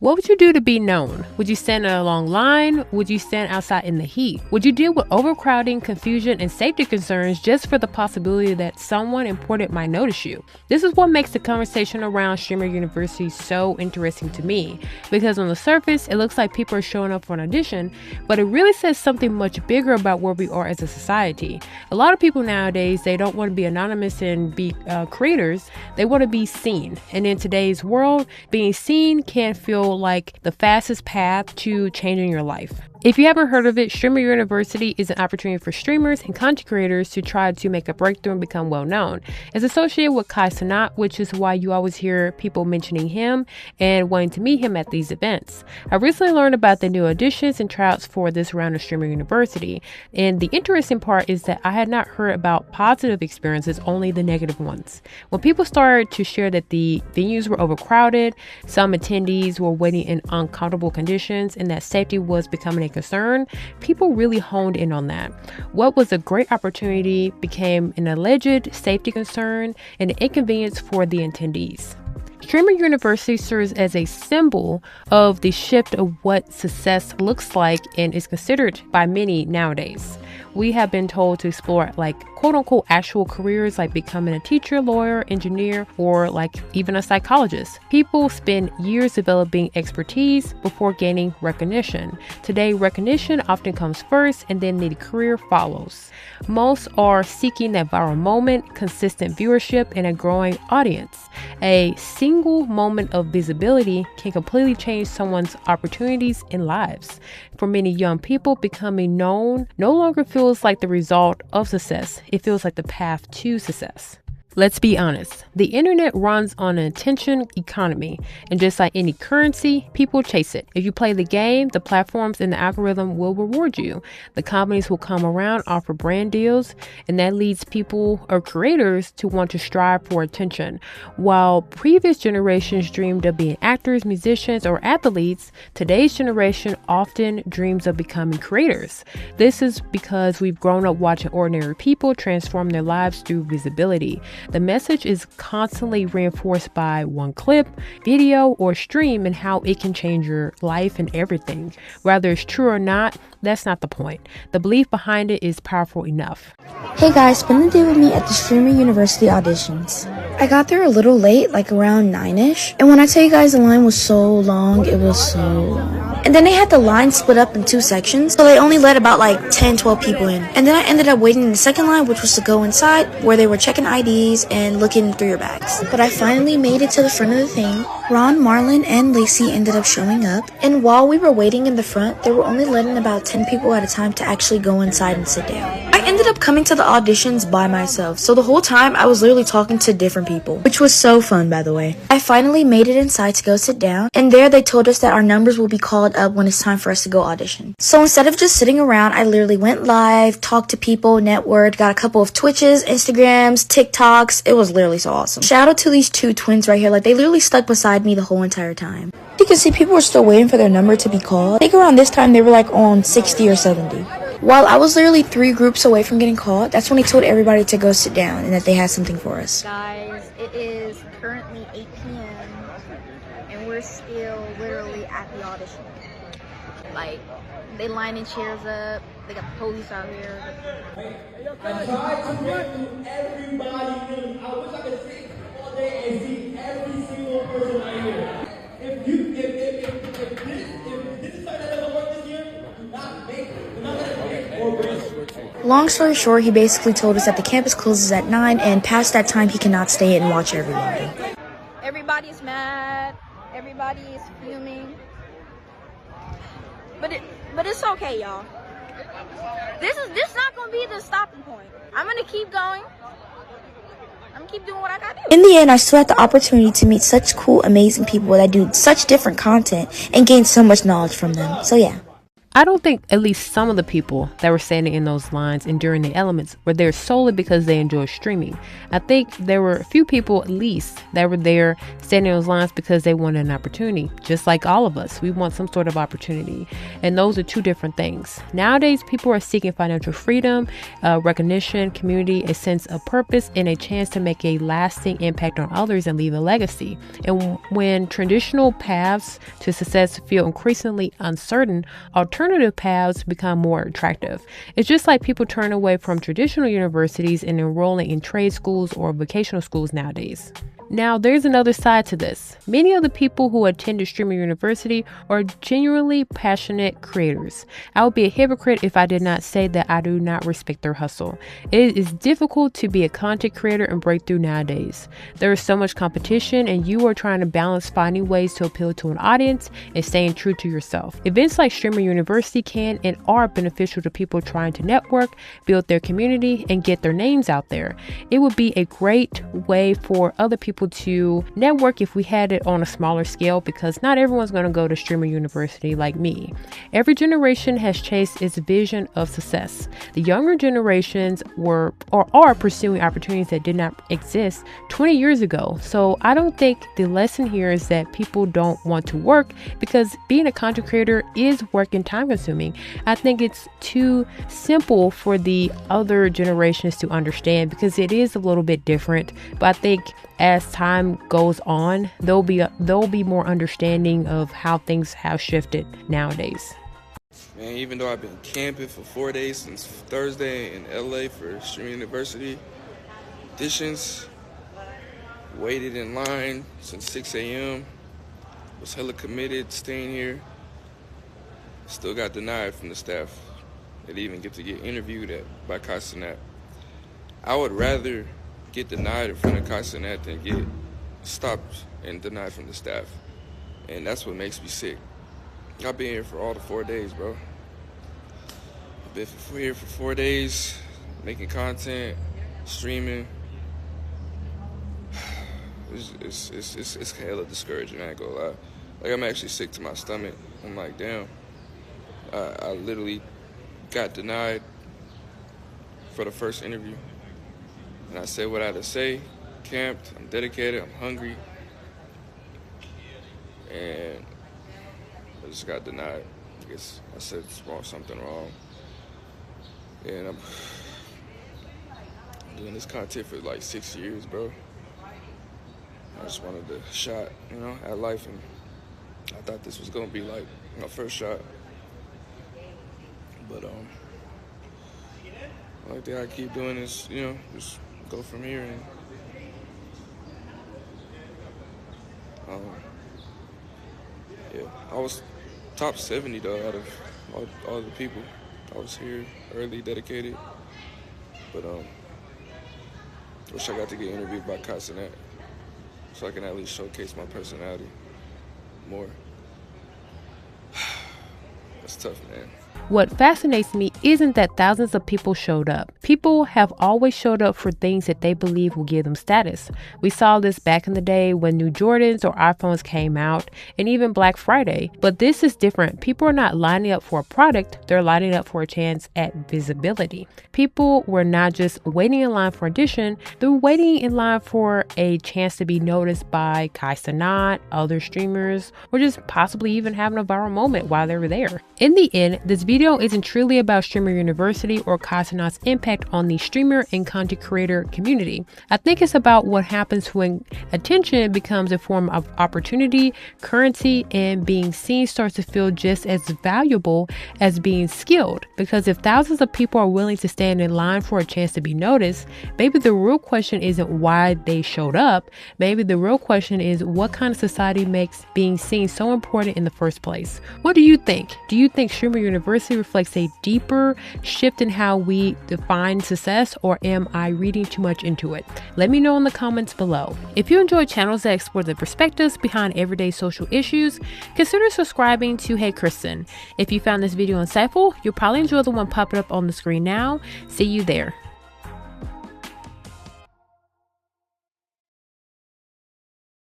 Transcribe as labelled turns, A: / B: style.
A: What would you do to be known? Would you stand in a long line? Would you stand outside in the heat? Would you deal with overcrowding, confusion, and safety concerns just for the possibility that someone important might notice you? This is what makes the conversation around streamer university so interesting to me, because on the surface, it looks like people are showing up for an audition, but it really says something much bigger about where we are as a society. A lot of people nowadays, they don't want to be anonymous and be creators. They want to be seen. And in today's world, being seen can feel like the fastest path to changing your life. If you haven't heard of it, Streamer University is an opportunity for streamers and content creators to try to make a breakthrough and become well known. It's associated with Kai Cenat, which is why you always hear people mentioning him and wanting to meet him at these events. I recently learned about the new auditions and tryouts for this round of Streamer University, and the interesting part is that I had not heard about positive experiences, only the negative ones. When people started to share that the venues were overcrowded, some attendees were waiting in uncomfortable conditions, and that safety was becoming concern, people really honed in on that. What was a great opportunity became an alleged safety concern and an inconvenience for the attendees. Streamer University serves as a symbol of the shift of what success looks like and is considered by many nowadays. We have been told to explore quote unquote actual careers like becoming a teacher, lawyer, engineer, or even a psychologist. People spend years developing expertise before gaining recognition. Today, recognition often comes first and then the career follows. Most are seeking that viral moment, consistent viewership, and a growing audience. A single moment of visibility can completely change someone's opportunities and lives. For many young people, becoming known no longer feels like the result of success. It feels like the path to success. Let's be honest, the internet runs on an attention economy, and just like any currency, people chase it. If you play the game, the platforms and the algorithm will reward you. The companies will come around, offer brand deals, and that leads people or creators to want to strive for attention. While previous generations dreamed of being actors, musicians, or athletes, today's generation often dreams of becoming creators. This is because we've grown up watching ordinary people transform their lives through visibility. The message is constantly reinforced by one clip, video, or stream and how it can change your life and everything. Whether it's true or not, that's not the point. The belief behind it is powerful enough.
B: Hey guys, spend the day with me at the Streamer University auditions. I got there a little late, around 9ish. And when I tell you guys the line was so long, it was so long. And then they had the line split up in 2 sections, so they only let about 10, 12 people in. And then I ended up waiting in the second line, which was to go inside, where they were checking IDs and looking through your bags. But I finally made it to the front of the thing. Ron, Marlon, and Lacey ended up showing up. And while we were waiting in the front, they were only letting about 10 people at a time to actually go inside and sit down. I ended up coming to the auditions by myself, so the whole time I was literally talking to different people, which was so fun, by the way. I finally made it inside to go sit down, and there they told us that our numbers will be called up when it's time for us to go audition. So instead of just sitting around, I literally went live, talked to people, networked, got a couple of Twitches, Instagrams, TikToks. It was literally so awesome. Shout out to these 2 twins right here. They literally stuck beside me the whole entire time. You can see people were still waiting for their number to be called. I think around this time they were on 60 or 70. While I was literally 3 groups away from getting called, that's when he told everybody to go sit down and that they had something for us.
C: Guys, it is currently 8 p.m. and we're still literally at the audition. They lining chairs up, they got the police out here.
D: I tried to get through everybody. I wish I could sit all day and see every single person right here. If this is something that doesn't work this year, do not make it. Do not let it make or break.
B: Long story short, he basically told us that the campus closes at 9 and past that time he cannot stay and watch everybody.
C: Everybody's mad, everybody is fuming. But it's okay, y'all. This is not gonna be the stopping point. I'm gonna keep going. I'm gonna keep doing what I gotta do.
B: In the end, I still had the opportunity to meet such cool, amazing people that do such different content and gain so much knowledge from them. So yeah.
A: I don't think at least some of the people that were standing in those lines and during the elements were there solely because they enjoy streaming. I think there were a few people at least that were there standing in those lines because they wanted an opportunity. Just like all of us, we want some sort of opportunity. And those are two different things. Nowadays, people are seeking financial freedom, recognition, community, a sense of purpose, and a chance to make a lasting impact on others and leave a legacy. And when traditional paths to success feel increasingly uncertain, alternative paths become more attractive. It's just like people turn away from traditional universities and enrolling in trade schools or vocational schools nowadays. Now, there's another side to this. Many of the people who attend a streaming university are genuinely passionate creators. I would be a hypocrite if I did not say that I do not respect their hustle. It is difficult to be a content creator and break through nowadays. There is so much competition, and you are trying to balance finding ways to appeal to an audience and staying true to yourself. Events like Streamer University can and are beneficial to people trying to network, build their community, and get their names out there. It would be a great way for other people to network if we had it on a smaller scale, because not everyone's going to go to Streamer University like me. Every generation has chased its vision of success. The younger generations were or are pursuing opportunities that did not exist 20 years ago. So I don't think the lesson here is that people don't want to work, because being a content creator is work and time consuming. I think it's too simple for the other generations to understand, because it is a little bit different. But I think as time goes on, there'll be more understanding of how things have shifted nowadays.
E: Man, even though I've been camping for 4 days since Thursday in LA for Streamer University auditions, waited in line since 6 a.m., was hella committed staying here, still got denied from the staff. They didn't even get to get interviewed by Kai Cenat. I would rather get denied in front of Kai Cenat than get stopped and denied from the staff. And that's what makes me sick. I've been here for all the 4 days, bro. I've been here for 4 days, making content, streaming. It's hella discouraging, I ain't gonna lie. Like, I'm actually sick to my stomach. I'm like, damn. I literally got denied for the first interview. And I said what I had to say, camped, I'm dedicated, I'm hungry. And I just got denied. I guess I said something wrong. And I'm doing this content for like 6 years, bro. I just wanted a shot, at life, and I thought this was gonna be like my first shot. But the only thing I keep doing is, just go from here. And yeah, I was top 70 though out of all the people. I was here early, dedicated, but wish I got to get interviewed by Kai Cenat so I can at least showcase my personality more. That's tough, man.
A: What fascinates me isn't that thousands of people showed up. People have always showed up for things that they believe will give them status. We saw this back in the day when new Jordans or iPhones came out, and even Black Friday. But this is different. People are not lining up for a product, they're lining up for a chance at visibility. People were not just waiting in line for audition, they were waiting in line for a chance to be noticed by Kai Cenat, other streamers, or just possibly even having a viral moment while they were there. In the end, this video isn't truly about Streamer University or Kai Cenat's impact on the streamer and content creator community. I think it's about what happens when attention becomes a form of opportunity, currency, and being seen starts to feel just as valuable as being skilled. Because if thousands of people are willing to stand in line for a chance to be noticed, maybe the real question isn't why they showed up. Maybe the real question is what kind of society makes being seen so important in the first place. What do you think? Do you think Streamer University reflects a deeper shift in how we define success, or am I reading too much into it? Let me know in the comments below. If you enjoy channels that explore the perspectives behind everyday social issues, consider subscribing to Hey Kristan. If you found this video insightful, you'll probably enjoy the one popping up on the screen now. See you there.